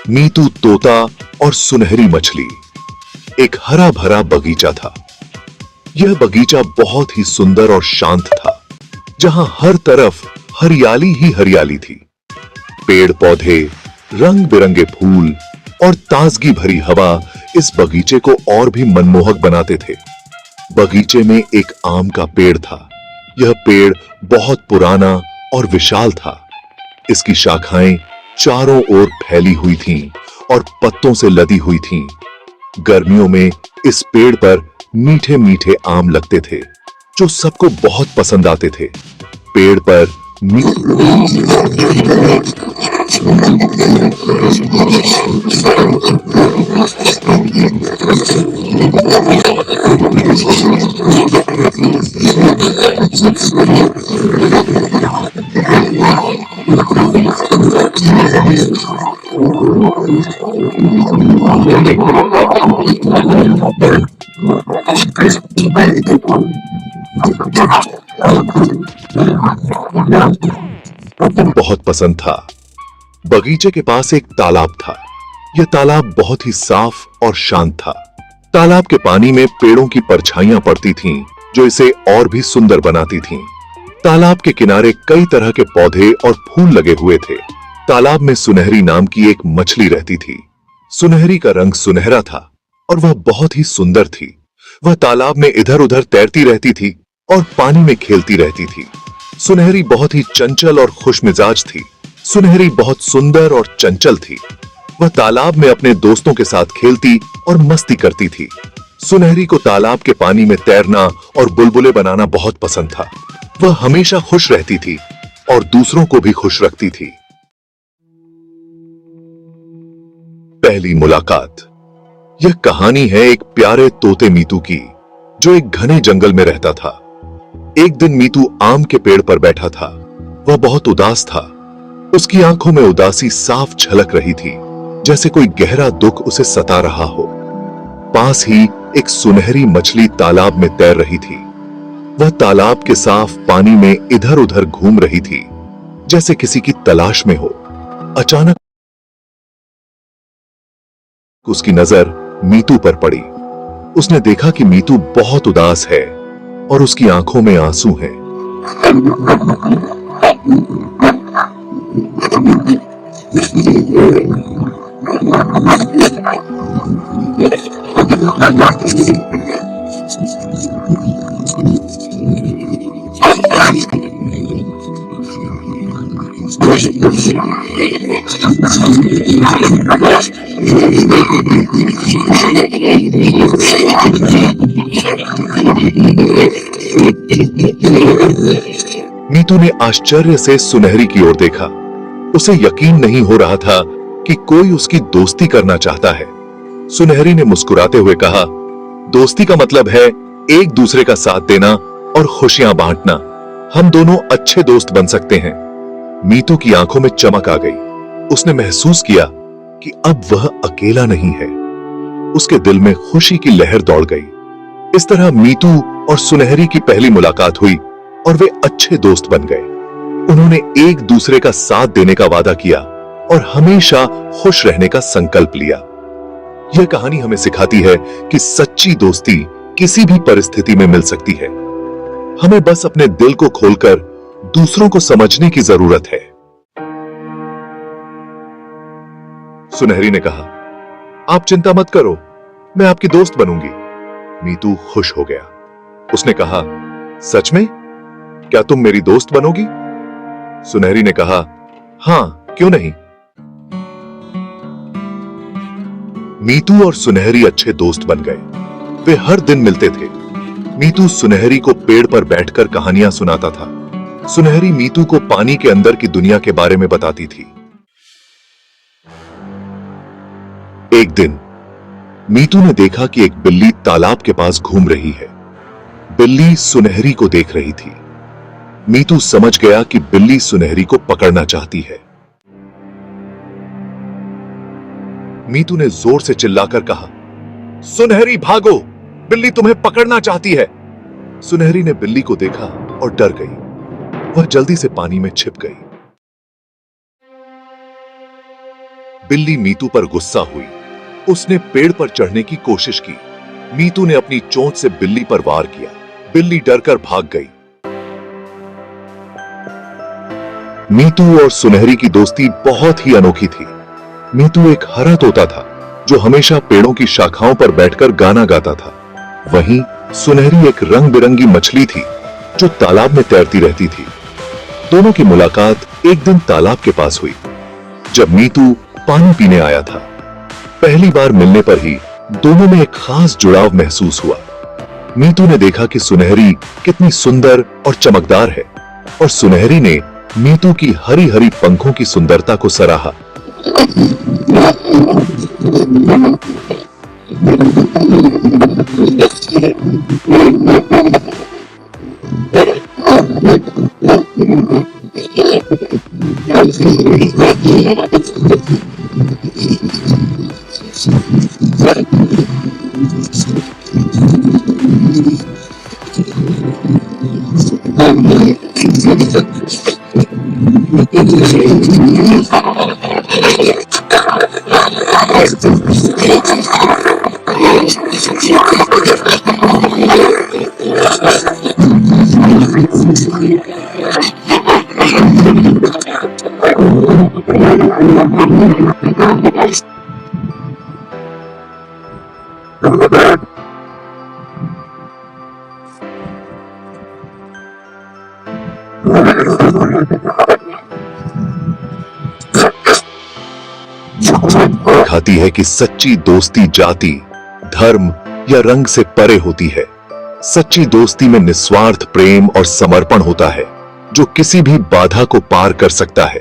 मीतू तोता और सुनहरी मछली। एक हरा भरा बगीचा था। यह बगीचा बहुत ही सुंदर और शांत था, जहां हर तरफ हरियाली ही हरियाली थी। पेड़ पौधे, रंग बिरंगे फूल और ताजगी भरी हवा इस बगीचे को और भी मनमोहक बनाते थे। बगीचे में एक आम का पेड़ था। यह पेड़ बहुत पुराना और विशाल था। इसकी शाखाएं चारों ओर फैली हुई थीं और पत्तों से लदी हुई थीं। गर्मियों में इस पेड़ पर मीठे मीठे आम लगते थे, जो सबको बहुत पसंद आते थे। पेड़ पर बहुत पसंद था। बगीचे के पास एक तालाब था। यह तालाब बहुत ही साफ और शांत था। तालाब के पानी में पेड़ों की परछाइयां पड़ती थीं, जो इसे और भी सुंदर बनाती थीं। तालाब के किनारे कई तरह के पौधे और फूल लगे हुए थे। तालाब में सुनहरी नाम की एक मछली रहती थी। सुनहरी का रंग सुनहरा था और वह बहुत ही सुंदर थी। वह तालाब में इधर उधर तैरती रहती थी और पानी में खेलती रहती थी। सुनहरी बहुत ही चंचल और खुशमिजाज थी। सुनहरी बहुत सुंदर और चंचल थी। वह तालाब में अपने दोस्तों के साथ खेलती और मस्ती करती थी। सुनहरी को तालाब के पानी में तैरना और बुलबुले बनाना बहुत पसंद था। वह हमेशा खुश रहती थी और दूसरों को भी खुश रखती थी। पहली मुलाकात। यह कहानी है एक प्यारे तोते मीतू की, जो एक घने जंगल में रहता था। एक दिन मीतू आम के पेड़ पर बैठा था। वह बहुत उदास था। उसकी आंखों में उदासी साफ झलक रही थी, जैसे कोई गहरा दुख उसे सता रहा हो। पास ही एक सुनहरी मछली तालाब में तैर रही थी। वह तालाब के साफ पानी में इधर उधर घूम रही थी, जैसे किसी की तलाश में हो। अचानक उसकी नजर मीतू पर पड़ी। उसने देखा कि मीतू बहुत उदास है और उसकी आंखों में आंसू हैं। मीतू ने आश्चर्य से सुनहरी की ओर देखा। उसे यकीन नहीं हो रहा था कि कोई उसकी दोस्ती करना चाहता है। सुनहरी ने मुस्कुराते हुए कहा, दोस्ती का मतलब है एक दूसरे का साथ देना और खुशियां बांटना। हम दोनों अच्छे दोस्त बन सकते हैं। मीतू की आंखों में चमक आ गई। उसने महसूस किया कि अब वह अकेला नहीं है। उसके दिल में खुशी की लहर दौड़ गई। इस तरह मीतू और सुनहरी की पहली मुलाकात हुई और वे अच्छे दोस्त बन गए। उन्होंने एक दूसरे का साथ देने का वादा किया और हमेशा खुश रहने का संकल्प लिया। यह कहानी हमें सिखाती है कि सच्ची दोस्ती किसी भी परिस्थिति में मिल सकती है। हमें बस अपने दिल को खोलकर दूसरों को समझने की जरूरत है। सुनहरी ने कहा, आप चिंता मत करो, मैं आपकी दोस्त बनूंगी। मीतू खुश हो गया। उसने कहा, सच में? क्या तुम मेरी दोस्त बनोगी? सुनहरी ने कहा, हां, क्यों नहीं। मीतू और सुनहरी अच्छे दोस्त बन गए। वे हर दिन मिलते थे। मीतू सुनहरी को पेड़ पर बैठकर कहानियां सुनाता था। सुनहरी मीतू को पानी के अंदर की दुनिया के बारे में बताती थी। एक दिन मीतू ने देखा कि एक बिल्ली तालाब के पास घूम रही है। बिल्ली सुनहरी को देख रही थी। मीतू समझ गया कि बिल्ली सुनहरी को पकड़ना चाहती है। मीतू ने जोर से चिल्लाकर कहा, सुनहरी भागो, बिल्ली तुम्हें पकड़ना चाहती है। सुनहरी ने बिल्ली को देखा और डर गई। वह जल्दी से पानी में छिप गई। बिल्ली मीतू पर गुस्सा हुई। उसने पेड़ पर चढ़ने की कोशिश की। मीतू ने अपनी चोंच से बिल्ली पर वार किया। बिल्ली डरकर भाग गई। मीतू और सुनहरी की दोस्ती बहुत ही अनोखी थी। मीतू एक हरा तोता था जो हमेशा पेड़ों की शाखाओं पर बैठकर गाना गाता था। वहीं सुनहरी एक रंग बिरंगी मछली थी जो तालाब में तैरती रहती थी। दोनों की मुलाकात एक दिन तालाब के पास हुई जब मीतू पानी पीने आया था। पहली बार मिलने पर ही दोनों में एक खास जुड़ाव महसूस हुआ। मीतू ने देखा कि सुनहरी कितनी सुंदर और चमकदार है और सुनहरी ने मीतू की हरी हरी पंखों की सुंदरता को सराहा। दिखाती है कि सच्ची दोस्ती जाति, धर्म या रंग से परे होती है। सच्ची दोस्ती में निस्वार्थ प्रेम और समर्पण होता है जो किसी भी बाधा को पार कर सकता है।